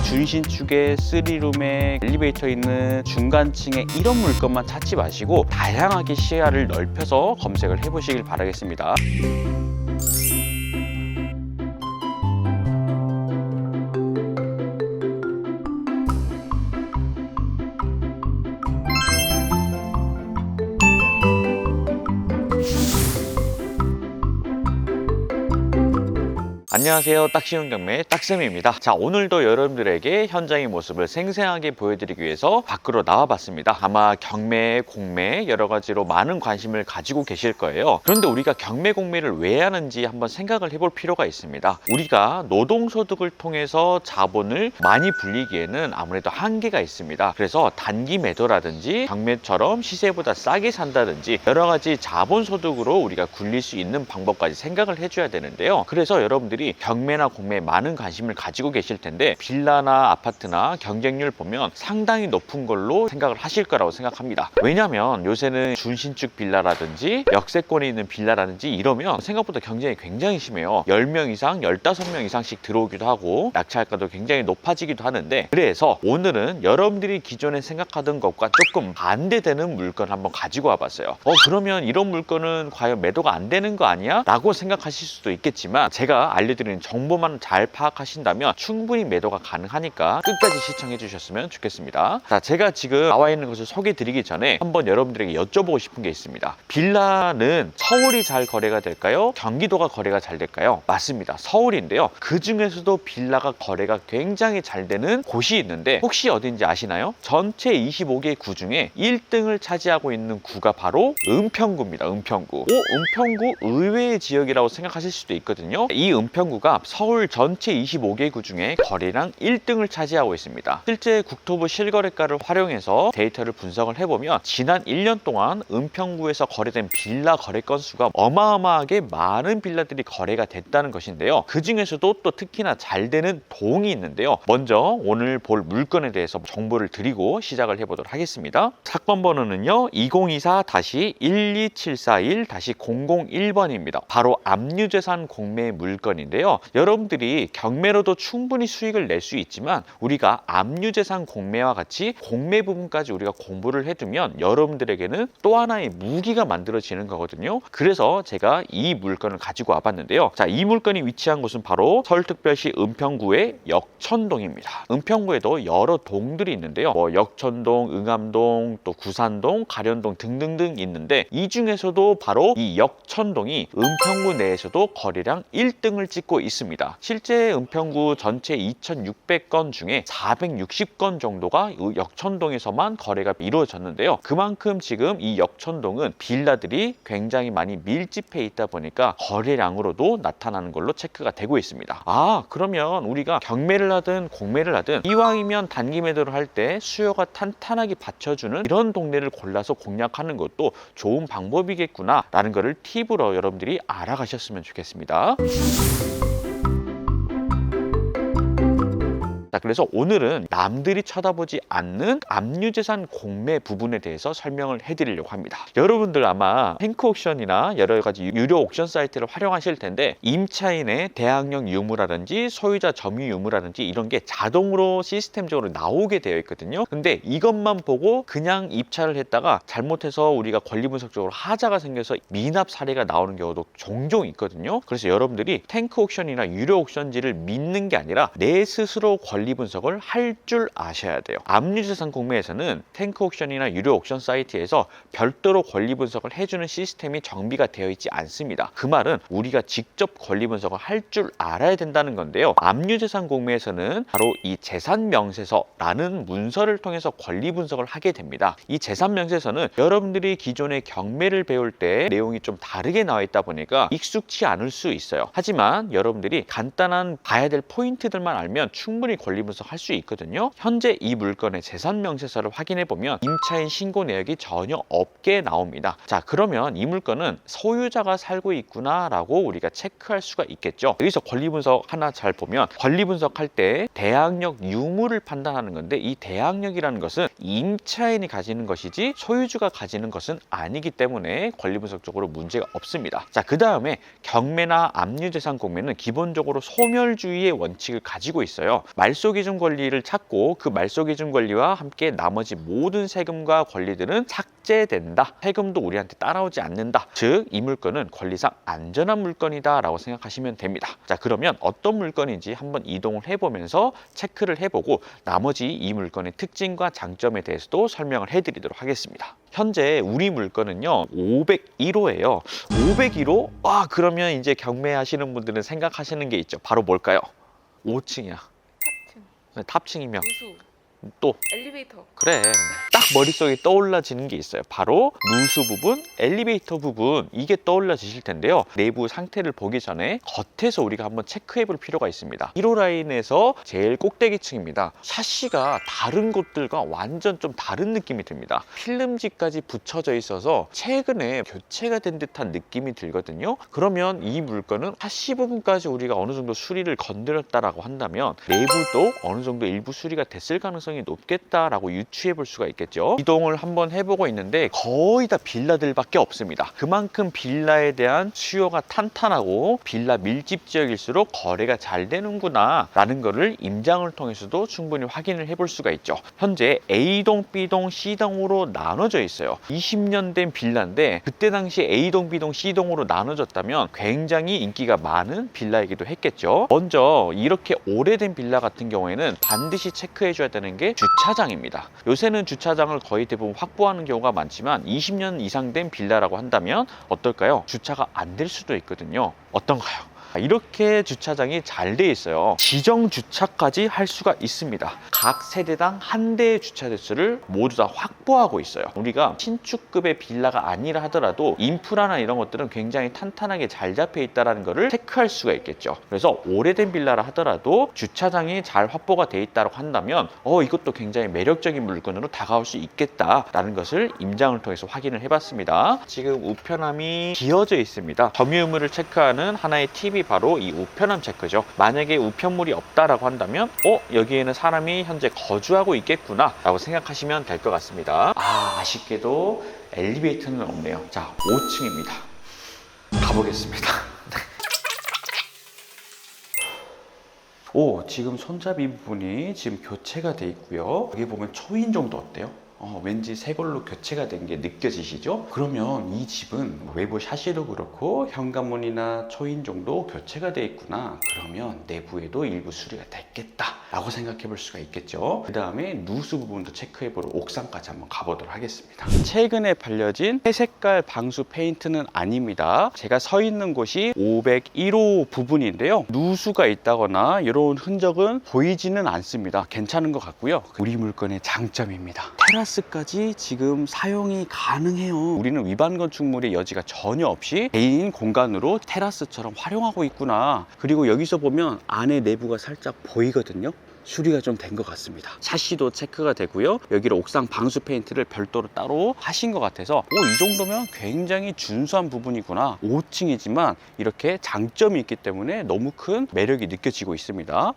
준신축에 3룸에 엘리베이터 있는 중간층에 이런 물건만 찾지 마시고 다양하게 시야를 넓혀서 검색을 해보시길 바라겠습니다. 안녕하세요. 딱 쉬운 경매 딱쌤입니다. 자, 오늘도 여러분들에게 현장의 모습을 생생하게 보여드리기 위해서 밖으로 나와봤습니다. 아마 경매, 공매 여러 가지로 많은 관심을 가지고 계실 거예요. 그런데 우리가 경매, 공매를 왜 하는지 한번 생각을 해볼 필요가 있습니다. 우리가 노동소득을 통해서 자본을 많이 불리기에는 아무래도 한계가 있습니다. 그래서 단기 매도라든지 경매처럼 시세보다 싸게 산다든지 여러 가지 자본소득으로 우리가 굴릴 수 있는 방법까지 생각을 해줘야 되는데요. 그래서 여러분들이 경매나 공매에 많은 관심을 가지고 계실 텐데 빌라나 아파트나 경쟁률 보면 상당히 높은 걸로 생각을 하실 거라고 생각합니다. 왜냐하면 요새는 준신축 빌라라든지 역세권에 있는 빌라라든지 이러면 생각보다 경쟁이 굉장히 심해요. 10명 이상, 15명 이상씩 들어오기도 하고 낙찰가도 굉장히 높아지기도 하는데, 그래서 오늘은 여러분들이 기존에 생각하던 것과 조금 반대되는 물건을 한번 가지고 와봤어요. 그러면 이런 물건은 과연 매도가 안 되는 거 아니야? 라고 생각하실 수도 있겠지만, 제가 알려드리는 정보만 잘 파악하신다면 충분히 매도가 가능하니까 끝까지 시청해 주셨으면 좋겠습니다. 자, 제가 지금 나와 있는 것을 소개해 드리기 전에 한번 여러분들에게 여쭤보고 싶은 게 있습니다. 빌라는 서울이 잘 거래가 될까요? 경기도가 거래가 잘 될까요? 맞습니다. 서울인데요. 그 중에서도 빌라가 거래가 굉장히 잘 되는 곳이 있는데 혹시 어딘지 아시나요? 전체 25개 구 중에 1등을 차지하고 있는 구가 바로 은평구입니다. 은평구. 은평구 의외의 지역이라고 생각하실 수도 있거든요. 이 은평구가 서울 전체 25개 구 중에 거래량 1등을 차지하고 있습니다. 실제 국토부 실거래가를 활용해서 데이터를 분석을 해보면 지난 1년 동안 은평구에서 거래된 빌라 거래 건수가 어마어마하게 많은 빌라들이 거래가 됐다는 것인데요. 그 중에서도 또 특히나 잘 되는 동이 있는데요. 먼저 오늘 볼 물건에 대해서 정보를 드리고 시작을 해보도록 하겠습니다. 사건 번호는요 2024-12741-001번입니다. 바로 압류재산 공매 물건인데요. 여러분들이 경매로도 충분히 수익을 낼 수 있지만 우리가 압류재산 공매와 같이 공매 부분까지 우리가 공부를 해두면 여러분들에게는 또 하나의 무기가 만들어지는 거거든요. 그래서 제가 이 물건을 가지고 와봤는데요. 자, 이 물건이 위치한 곳은 바로 서울특별시 은평구의 역천동입니다. 은평구에도 여러 동들이 있는데요. 역천동, 응암동, 또 구산동, 가련동 등등등 있는데 이 중에서도 바로 이 역천동이 은평구 내에서도 거래량 1등을 찍고 있습니다. 실제 은평구 전체 2,600건 중에 460건 정도가 역천동에서만 거래가 이루어졌는데요. 그만큼 지금 이 역천동은 빌라들이 굉장히 많이 밀집해 있다 보니까 거래량으로도 나타나는 걸로 체크가 되고 있습니다. 그러면 우리가 경매를 하든 공매를 하든 이왕이면 단기 매도를 할 때 수요가 탄탄하게 받쳐주는 이런 동네를 골라서 공략하는 것도 좋은 방법이겠구나 라는 거를 팁으로 여러분들이 알아가셨으면 좋겠습니다. 자, 그래서 오늘은 남들이 쳐다보지 않는 압류재산 공매 부분에 대해서 설명을 해드리려고 합니다. 여러분들 아마 탱크옥션이나 여러 가지 유료 옥션 사이트를 활용하실 텐데 임차인의 대항력 유무라든지 소유자 점유 유무라든지 이런 게 자동으로 시스템적으로 나오게 되어 있거든요. 근데 이것만 보고 그냥 입찰을 했다가 잘못해서 우리가 권리분석적으로 하자가 생겨서 미납 사례가 나오는 경우도 종종 있거든요. 그래서 여러분들이 탱크옥션이나 유료 옥션지를 믿는 게 아니라 내 스스로 권리 분석을 할 줄 아셔야 돼요. 압류재산 공매에서는 탱크옥션이나 유료 옥션 사이트에서 별도로 권리 분석을 해주는 시스템이 정비가 되어 있지 않습니다. 그 말은 우리가 직접 권리 분석을 할 줄 알아야 된다는 건데요. 압류재산 공매에서는 바로 이 재산명세서라는 문서를 통해서 권리 분석을 하게 됩니다. 이 재산명세서는 여러분들이 기존에 경매를 배울 때 내용이 좀 다르게 나와 있다 보니까 익숙치 않을 수 있어요. 하지만 여러분들이 간단한 봐야 될 포인트들만 알면 충분히 권리 분석할 수 있거든요. 현재 이 물건의 재산명세서를 확인해 보면 임차인 신고 내역이 전혀 없게 나옵니다. 자, 그러면 이 물건은 소유자가 살고 있구나 라고 우리가 체크할 수가 있겠죠. 여기서 권리 분석 하나 잘 보면 권리 분석할 때 대항력 유무를 판단하는 건데 이 대항력이라는 것은 임차인이 가지는 것이지 소유주가 가지는 것은 아니기 때문에 권리 분석적으로 문제가 없습니다. 자, 그 다음에 경매나 압류재산 공매는 기본적으로 소멸주의의 원칙을 가지고 있어요. 말 말소기준 권리를 찾고 그 말소기준 권리와 함께 나머지 모든 세금과 권리들은 삭제된다. 세금도 우리한테 따라오지 않는다. 즉, 이 물건은 권리상 안전한 물건이다 라고 생각하시면 됩니다. 자, 그러면 어떤 물건인지 한번 이동을 해보면서 체크를 해보고 나머지 이 물건의 특징과 장점에 대해서도 설명을 해드리도록 하겠습니다. 현재 우리 물건은요 501호예요. 501호? 와, 그러면 이제 경매하시는 분들은 생각하시는 게 있죠. 바로 뭘까요? 5층이야. 탑층, 탑층이면 누수, 또 엘리베이터. 그래, 딱 머릿속에 떠올라지는 게 있어요. 바로 누수 부분, 엘리베이터 부분, 이게 떠올라지실 텐데요. 내부 상태를 보기 전에 겉에서 우리가 한번 체크해 볼 필요가 있습니다. 1호 라인에서 제일 꼭대기층입니다. 샤시가 다른 곳들과 완전 좀 다른 느낌이 듭니다. 필름지까지 붙여져 있어서 최근에 교체가 된 듯한 느낌이 들거든요. 그러면 이 물건은 샤시 부분까지 우리가 어느 정도 수리를 건드렸다라고 한다면 내부도 어느 정도 일부 수리가 됐을 가능성이 높겠다라고 유추해 볼 수가 있겠죠. 이동을 한번 해보고 있는데 거의 다 빌라들밖에 없습니다. 그만큼 빌라에 대한 수요가 탄탄하고 빌라 밀집 지역일수록 거래가 잘 되는구나 라는 거를 임장을 통해서도 충분히 확인을 해볼 수가 있죠. 현재 A동, B동, C동으로 나눠져 있어요. 20년 된 빌라인데 그때 당시 A동, B동, C동으로 나눠졌다면 굉장히 인기가 많은 빌라이기도 했겠죠. 먼저 이렇게 오래된 빌라 같은 경우에는 반드시 체크해 줘야 되는 게 주차장입니다. 요새는 주차장을 거의 대부분 확보하는 경우가 많지만 20년 이상 된 빌라라고 한다면 어떨까요? 주차가 안 될 수도 있거든요. 어떤가요? 이렇게 주차장이 잘 돼 있어요. 지정 주차까지 할 수가 있습니다. 각 세대당 한 대의 주차 대수를 모두 다 확보하고 있어요. 우리가 신축급의 빌라가 아니라 하더라도 인프라나 이런 것들은 굉장히 탄탄하게 잘 잡혀 있다는 것을 체크할 수가 있겠죠. 그래서 오래된 빌라라 하더라도 주차장이 잘 확보가 돼 있다고 한다면 이것도 굉장히 매력적인 물건으로 다가올 수 있겠다라는 것을 임장을 통해서 확인을 해봤습니다. 지금 우편함이 비어져 있습니다. 점유 의무를 체크하는 하나의 팁이 바로 이 우편함 체크죠. 만약에 우편물이 없다라고 한다면 여기에는 사람이 현재 거주하고 있겠구나 라고 생각하시면 될 것 같습니다. 아쉽게도 엘리베이터는 없네요. 자, 5층입니다. 가보겠습니다. 지금 손잡이 부분이 지금 교체가 돼 있고요. 여기 보면 초인 정도 어때요? 왠지 새 걸로 교체가 된 게 느껴지시죠? 그러면 이 집은 외부 샤시도 그렇고 현관문이나 초인종도 교체가 돼 있구나. 그러면 내부에도 일부 수리가 됐겠다 라고 생각해 볼 수가 있겠죠. 그 다음에 누수 부분도 체크해 보러 옥상까지 한번 가보도록 하겠습니다. 최근에 발려진 회색깔 방수 페인트는 아닙니다. 제가 서 있는 곳이 501호 부분인데요. 누수가 있다거나 이런 흔적은 보이지는 않습니다. 괜찮은 것 같고요. 우리 물건의 장점입니다. 테라스까지 지금 사용이 가능해요. 우리는 위반 건축물의 여지가 전혀 없이 개인 공간으로 테라스처럼 활용하고 있구나. 그리고 여기서 보면 안에 내부가 살짝 보이거든요. 수리가 좀 된 것 같습니다. 샤시도 체크가 되고요. 여기를 옥상 방수 페인트를 별도로 따로 하신 것 같아서 이 정도면 굉장히 준수한 부분이구나. 5층이지만 이렇게 장점이 있기 때문에 너무 큰 매력이 느껴지고 있습니다.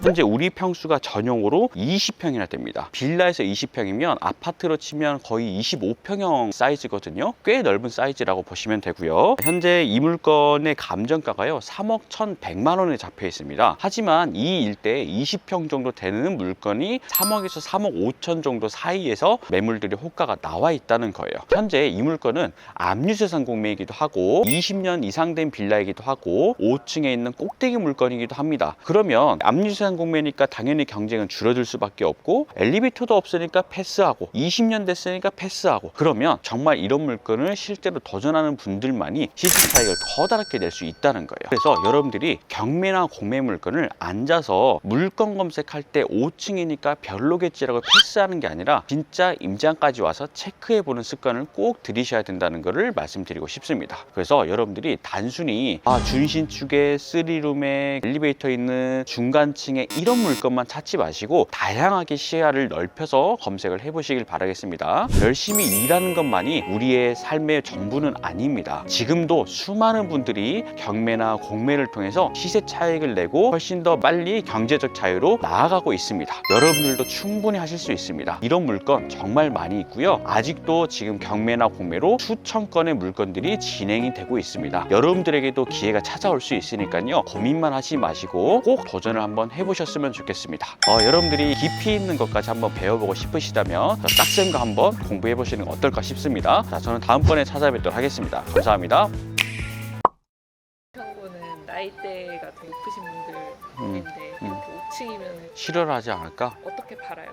현재 우리 평수가 전용으로 20평이나 됩니다. 빌라에서 20평이면 아파트로 치면 거의 25평형 사이즈거든요. 꽤 넓은 사이즈라고 보시면 되고요. 현재 이 물건의 감정가가요 3억 1,100만 원에 잡혀 있습니다. 하지만 이 일대에 20평 정도 되는 물건이 3억에서 3억 5천 정도 사이에서 매물들이 호가가 나와 있다는 거예요. 현재 이 물건은 압류재산 공매이기도 하고 20년 이상 된 빌라이기도 하고 5층에 있는 꼭대기 물건이기도 합니다. 그러면 압류재산 공매니까 당연히 경쟁은 줄어들 수밖에 없고 엘리베이터도 없으니까 패스하고 20년 됐으니까 패스하고 그러면 정말 이런 물건을 실제로 도전하는 분들만이 시세 차익을 커다랗게 낼 수 있다는 거예요. 그래서 여러분들이 경매나 공매 물건을 앉아서 물건 검색할 때 5층이니까 별로겠지라고 패스하는 게 아니라 진짜 임장까지 와서 체크해보는 습관을 꼭 들이셔야 된다는 것을 말씀드리고 싶습니다. 그래서 여러분들이 단순히 준신축에 3룸에 엘리베이터 있는 중간층에 중에 이런 물건만 찾지 마시고 다양하게 시야를 넓혀서 검색을 해보시길 바라겠습니다. 열심히 일하는 것만이 우리의 삶의 전부는 아닙니다. 지금도 수많은 분들이 경매나 공매를 통해서 시세 차익을 내고 훨씬 더 빨리 경제적 자유로 나아가고 있습니다. 여러분들도 충분히 하실 수 있습니다. 이런 물건 정말 많이 있고요. 아직도 지금 경매나 공매로 수천 건의 물건들이 진행이 되고 있습니다. 여러분들에게도 기회가 찾아올 수 있으니까요. 고민만 하지 마시고 꼭 도전을 한번 해보셨으면 좋겠습니다. 여러분들이 깊이 있는 것까지 한번 배워보고 싶으시다면 딱쌤과 한번 공부해보시는 건 어떨까 싶습니다. 자, 저는 다음번에 찾아뵙도록 하겠습니다. 감사합니다. 평구는 나이대가 더 높으신 분들인데 이렇게 5층이면 실효를 하지 않을까? 어떻게 팔아요?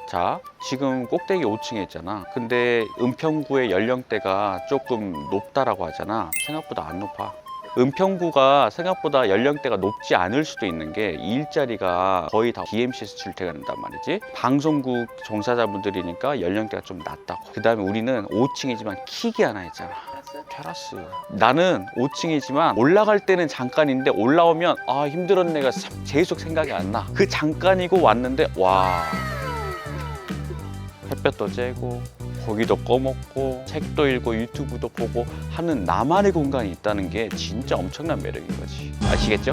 자, 지금 꼭대기 5층에 있잖아. 근데 은평구의 연령대가 조금 높다라고 하잖아. 생각보다 안 높아. 은평구가 생각보다 연령대가 높지 않을 수도 있는 게 이 일자리가 거의 다 DMC에서 출퇴근한단 말이지. 방송국 종사자분들이니까 연령대가 좀 낮다고. 그 다음에 우리는 5층이지만 킥이 하나 있잖아. 테라스. 나는 5층이지만 올라갈 때는 잠깐인데 올라오면 힘들었네가 계속 생각이 안 나. 그 잠깐이고 왔는데 와, 햇볕도 쬐고 고기도 꺼먹고 책도 읽고 유튜브도 보고 하는 나만의 공간이 있다는 게 진짜 엄청난 매력인 거지. 아시겠죠?